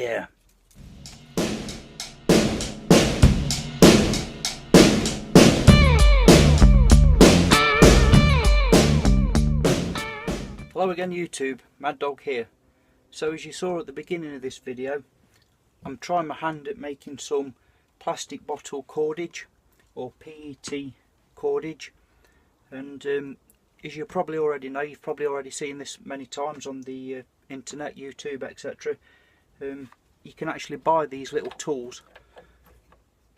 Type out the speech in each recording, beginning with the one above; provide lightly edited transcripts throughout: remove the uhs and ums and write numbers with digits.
Yeah. Hello again YouTube, Mad Dog here. So as you saw at the beginning of this video, I'm trying my hand at making some plastic bottle cordage or PET cordage, and as you probably already know, you've probably already seen this many times on the internet, YouTube, etc. You can actually buy these little tools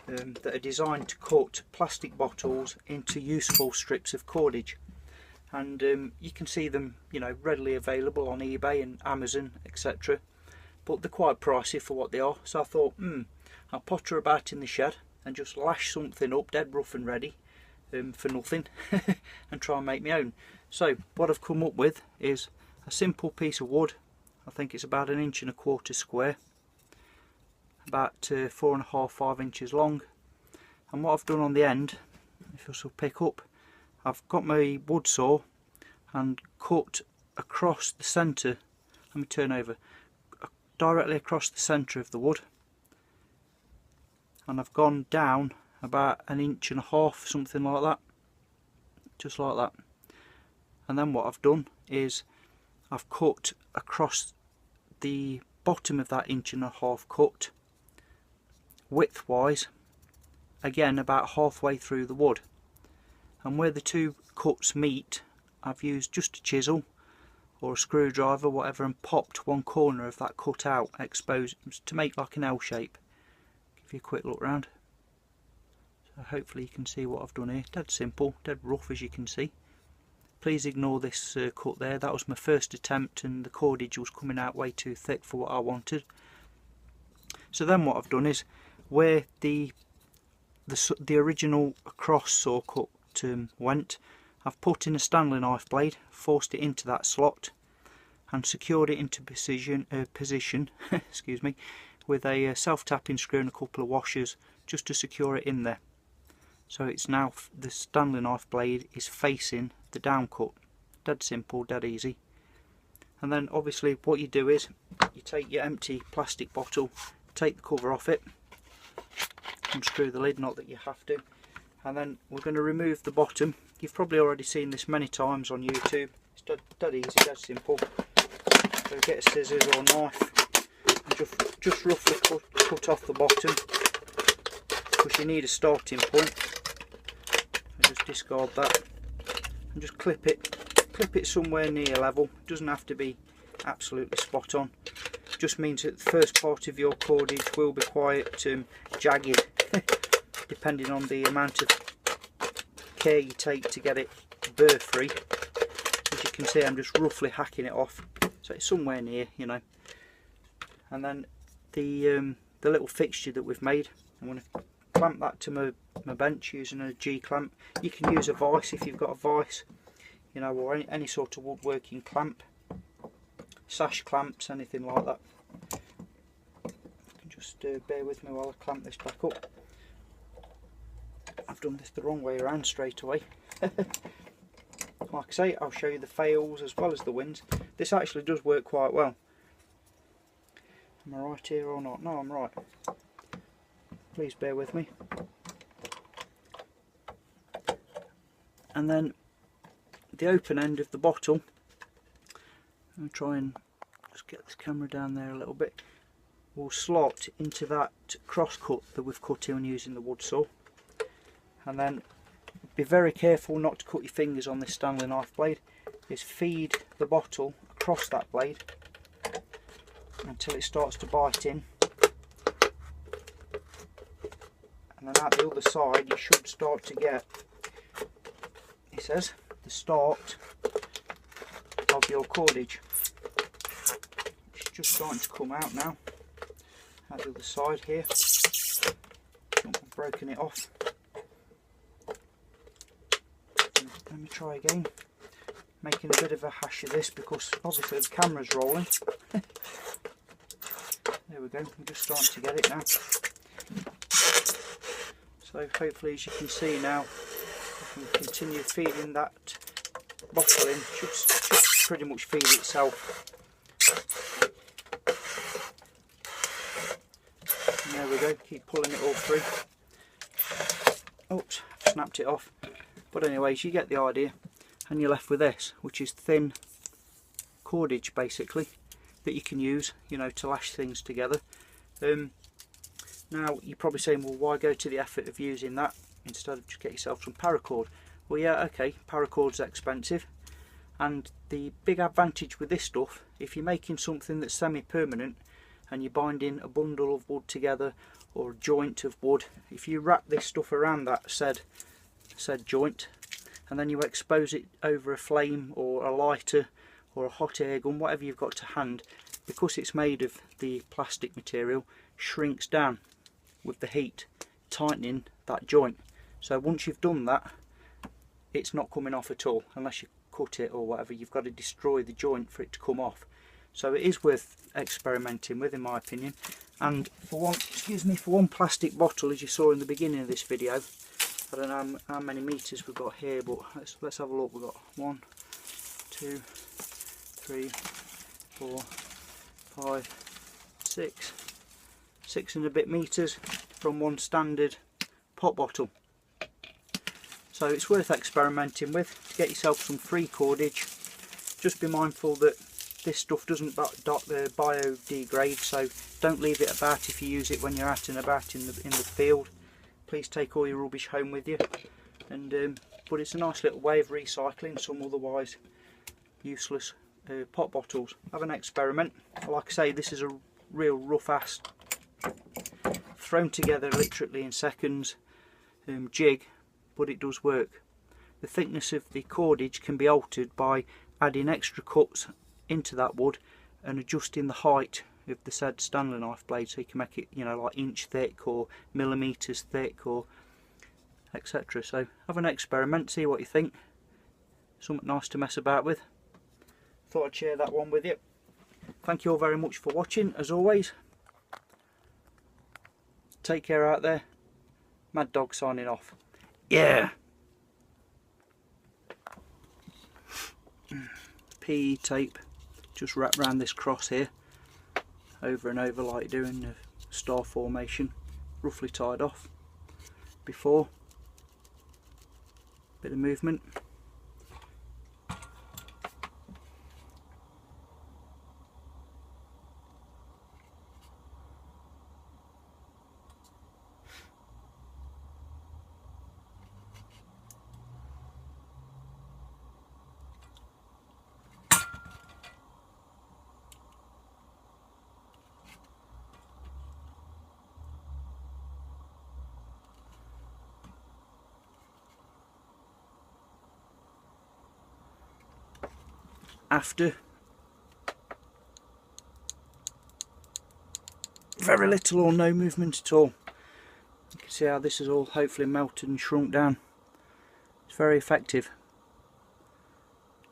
that are designed to cut plastic bottles into useful strips of cordage, and you can see them, you know, readily available on eBay and Amazon, etc. But they're quite pricey for what they are. So I thought, I'll potter about in the shed and just lash something up dead rough and ready for nothing and try and make my own. So what I've come up with is a simple piece of wood. I think it's about 1.25 inches square, about 4.5–5 inches long. And what I've done on the end, if this will pick up, I've got my wood saw and cut across the centre. Let me turn over. Directly across the centre of the wood, and I've gone down about 1.5 inches, something like that, just like that. And then what I've done is I've cut across the bottom of that 1.5 inch cut, widthwise, again about halfway through the wood. And where the two cuts meet, I've used just a chisel or a screwdriver, whatever, and popped one corner of that cut out, exposed to make like an L shape. Give you a quick look round. So hopefully you can see what I've done here. Dead simple, dead rough, as you can see. Please ignore this cut there. That was my first attempt, and the cordage was coming out way too thick for what I wanted. So then what I've done is, where the original cross saw cut went, I've put in a Stanley knife blade, forced it into that slot, and secured it into position excuse me, with a self-tapping screw and a couple of washers just to secure it in there. So it's now, the Stanley knife blade is facing the down cut. Dead simple, dead easy. And then obviously what you do is you take your empty plastic bottle, take the cover off it, unscrew the lid, not that you have to, and then we're going to remove the bottom. You've probably already seen this many times on YouTube. It's dead easy, dead simple. So get a scissors or knife and just roughly cut off the bottom, because you need a starting point. And just discard that and just clip it somewhere near level. It doesn't have to be absolutely spot on. It just means that the first part of your cordage will be quite jagged, depending on the amount of care you take to get it burr free. As you can see, I'm just roughly hacking it off, so it's somewhere near, you know. And then the little fixture that we've made, I'm going to clamp that to my bench using a G clamp. You can use a vice if you've got a vice, you know, or any sort of woodworking clamp, sash clamps, anything like that. You can just bear with me while I clamp this back up. I've done this the wrong way around straight away. Like I say, I'll show you the fails as well as the wins. This actually does work quite well. Am I right here or not? No, I'm right. Please bear with me. And then the open end of the bottle, I'll try and just get this camera down there a little bit, will slot into that cross cut that we've cut in using the wood saw. And then be very careful not to cut your fingers on this Stanley knife blade. Is feed the bottle across that blade until it starts to bite in, and then at the other side you should start to get, it says, the start of your cordage. It's just starting to come out now at the other side here. I've broken it off. Let me try again, making a bit of a hash of this because obviously the camera's rolling. There we go, we're just starting to get it now. So hopefully, as you can see now, I can continue feeding that bottle in. It should pretty much feed itself. There we go, keep pulling it all through. Oops, snapped it off. But anyways, you get the idea, and you're left with this, which is thin cordage basically, that you can use, you know, to lash things together. Now you're probably saying, well, why go to the effort of using that instead of just get yourself some paracord? Well, yeah, okay, paracord's expensive, and the big advantage with this stuff, if you're making something that's semi-permanent and you're binding a bundle of wood together or a joint of wood, if you wrap this stuff around that said joint and then you expose it over a flame or a lighter or a hot air gun, whatever you've got to hand, because it's made of the plastic material, shrinks down with the heat, tightening that joint. So once you've done that, it's not coming off at all unless you cut it or whatever. You've got to destroy the joint for it to come off. So it is worth experimenting with, in my opinion. And for one, excuse me, for one plastic bottle, as you saw in the beginning of this video, I don't know how many meters we've got here, but let's have a look. We've got 1, 2, 3, 4, 5, 6 and a bit meters from one standard pop bottle. So it's worth experimenting with to get yourself some free cordage. Just be mindful that this stuff doesn't biodegrade, so don't leave it about if you use it when you're out and about in the field. Please take all your rubbish home with you. And but it's a nice little way of recycling some otherwise useless pop bottles. Have an experiment. Like I say, this is a real rough ass, thrown together literally in seconds jig, but it does work. The thickness of the cordage can be altered by adding extra cuts into that wood and adjusting the height of the said Stanley knife blade, so you can make it, you know, like inch thick or millimeters thick or etc. So have an experiment, see what you think. Something nice to mess about with. Thought I'd share that one with you. Thank you all very much for watching, as always. Take care out there. Mad Dog signing off. Yeah. PE tape, just wrap around this cross here, over and over like doing the star formation, roughly tied off before. Bit of movement. After very little or no movement at all. You can see how this is all hopefully melted and shrunk down. It's very effective.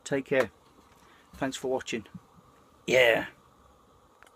Take care. Thanks for watching. Yeah.